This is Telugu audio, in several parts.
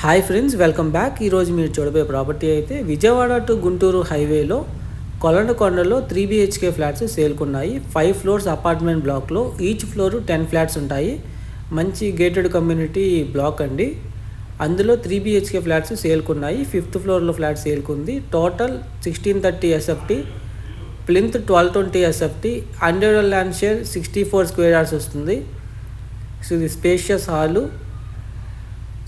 Hi friends, welcome back. ఈరోజు మీరు చూడబోయే ప్రాపర్టీ అయితే విజయవాడ టు గుంటూరు హైవేలో కొలండకొండలో 3 BHK ఫ్లాట్స్ సేల్కున్నాయి. 5 ఫ్లోర్స్ అపార్ట్మెంట్ బ్లాక్లో ఈచ్ ఫ్లోర్ 10 ఫ్లాట్స్ ఉంటాయి. మంచి గేటెడ్ కమ్యూనిటీ బ్లాక్ అండి. అందులో 3 BHK ఫ్లాట్స్ సేల్కున్నాయి. 5th ఫ్లోర్లో ఫ్లాట్ సేల్కుంది. Total 1630 SFT, plinth 1220 SFT, under land share 64 square yards వస్తుంది. సో ఇది స్పేషియస్ హాలు.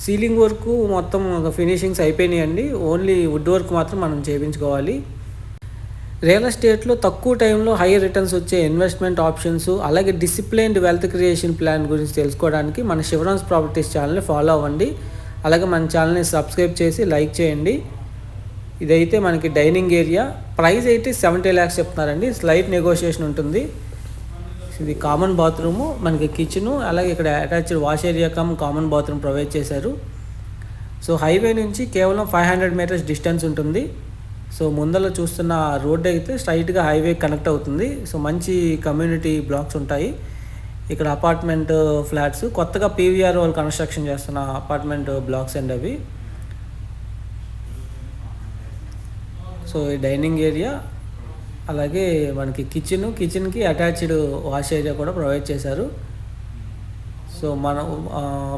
సీలింగ్ వర్క్ మొత్తం ఫినిషింగ్స్ అయిపోయినాయండి. ఓన్లీ వుడ్ వర్క్ మాత్రం మనం చేయించుకోవాలి. రియల్ ఎస్టేట్లో తక్కువ టైంలో హై రిటర్న్స్ వచ్చే ఇన్వెస్ట్మెంట్ ఆప్షన్స్, అలాగే డిసిప్లైన్డ్ వెల్త్ క్రియేషన్ ప్లాన్ గురించి తెలుసుకోవడానికి మన శివరాన్స్ ప్రాపర్టీస్ ఛానల్ని ఫాలో అవ్వండి. అలాగే మన ఛానల్ని సబ్స్క్రైబ్ చేసి లైక్ చేయండి. ఇదైతే మనకి డైనింగ్ ఏరియా. ప్రైస్ అయితే 70 lakhs చెప్తున్నారండి. స్లైట్ నెగోషియేషన్ ఉంటుంది. ఇది కామన్ బాత్రూము, మనకి కిచెను, అలాగే ఇక్కడ attached wash area common bathroom provide చేశారు. సో హైవే నుంచి కేవలం 500 meters డిస్టెన్స్ ఉంటుంది. సో ముందర చూస్తున్న రోడ్ అయితే స్ట్రైట్గా హైవే కనెక్ట్ అవుతుంది. సో మంచి కమ్యూనిటీ బ్లాక్స్ ఉంటాయి ఇక్కడ. అపార్ట్మెంట్ ఫ్లాట్స్ కొత్తగా PVR వాళ్ళు కన్స్ట్రక్షన్ చేస్తున్న అపార్ట్మెంట్ బ్లాక్స్ అండి అవి. సో ఈ డైనింగ్ ఏరియా, అలాగే మనకి కిచెన్కి అటాచ్డ్ వాష్ ఏరియా కూడా ప్రొవైడ్ చేశారు. సో మన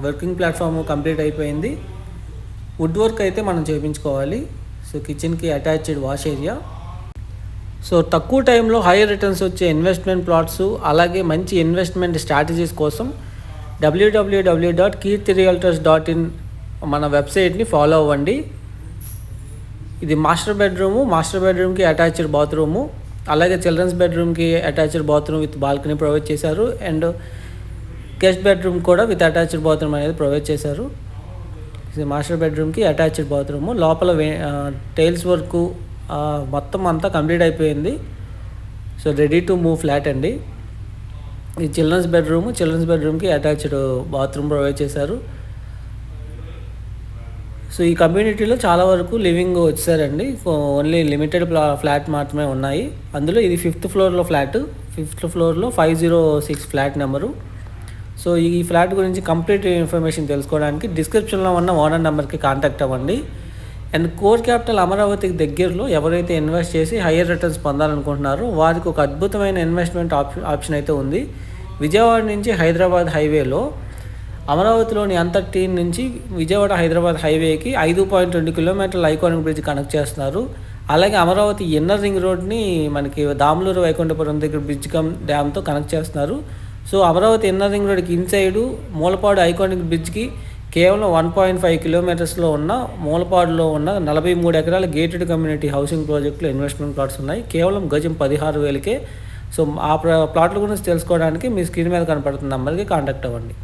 వర్కింగ్ ప్లాట్ఫామ్ కంప్లీట్ అయిపోయింది. వుడ్ వర్క్ అయితే మనం చేయించుకోవాలి. సో కిచెన్కి అటాచ్డ్ వాష్ ఏరియా. సో తక్కువ టైంలో హై రిటర్న్స్ వచ్చే ఇన్వెస్ట్మెంట్ ప్లాట్స్, అలాగే మంచి ఇన్వెస్ట్మెంట్ స్ట్రాటజీస్ కోసం www.keerthirealtors.in మన వెబ్సైట్ని ఫాలో అవ్వండి. ఇది మాస్టర్ బెడ్రూమ్కి అటాచ్డ్ బాత్రూము, అలాగే చిల్డ్రన్స్ బెడ్రూమ్కి attached bathroom with balcony provide చేశారు. అండ్ గెస్ట్ బెడ్రూమ్ కూడా విత్ అటాచ్డ్ బాత్రూమ్ అనేది ప్రొవైడ్ చేశారు. ఇది మాస్టర్ బెడ్రూమ్కి అటాచ్డ్ బాత్రూము. లోపల టైల్స్ వర్క్ మొత్తం అంతా కంప్లీట్ అయిపోయింది. So ready to move flat అండి. ఇది చిల్డ్రన్స్ బెడ్రూమ్కి అటాచ్డ్ బాత్రూమ్ ప్రొవైడ్ చేశారు. సో ఈ కమ్యూనిటీలో చాలా వరకు లివింగ్ వచ్చారండి. ఓన్లీ లిమిటెడ్ ఫ్లాట్ మాత్రమే ఉన్నాయి. అందులో ఇది 5th ఫ్లోర్లో ఫ్లాట్. 5th ఫ్లోర్లో 506 ఫ్లాట్ నెంబరు. సో ఈ ఫ్లాట్ గురించి కంప్లీట్ ఇన్ఫర్మేషన్ తెలుసుకోవడానికి డిస్క్రిప్షన్లో ఉన్న ఓనర్ నెంబర్కి కాంటాక్ట్ అవ్వండి. అండ్ కోర్ క్యాపిటల్ అమరావతికి దగ్గరలో ఎవరైతే ఇన్వెస్ట్ చేసి హయ్యర్ రిటర్న్స్ పొందాలనుకుంటున్నారో వారికి ఒక అద్భుతమైన ఇన్వెస్ట్మెంట్ ఆప్షన్ అయితే ఉంది. విజయవాడ నుంచి హైదరాబాద్ హైవేలో అమరావతిలోని అంతర్టీ నుంచి విజయవాడ హైదరాబాద్ హైవేకి 5.2 kilometers ఐకానిక్ బ్రిడ్జ్ కనెక్ట్ చేస్తున్నారు. అలాగే అమరావతి ఇన్నర్ రింగ్ రోడ్ని మనకి దాములూరు వైకుంఠపురం దగ్గర బ్రిడ్జ్ డ్యామ్తో కనెక్ట్ చేస్తున్నారు. సో అమరావతి ఇన్నర్ రింగ్ రోడ్కి ఇన్సైడు మూలపాడు ఐకానిక్ బ్రిడ్జ్కి కేవలం 1.5 kilometers ఉన్న మూలపాడులో ఉన్న 43 ఎకరాల గేటెడ్ కమ్యూనిటీ హౌసింగ్ ప్రాజెక్టులో ఇన్వెస్ట్మెంట్ ప్లాట్స్ ఉన్నాయి. కేవలం గజం 16,000కే. సో ఆ ప్లాట్ల గురించి తెలుసుకోవడానికి మీ స్క్రీన్ మీద కనపడుతున్న నెంబర్కి కాంటాక్ట్ అవ్వండి.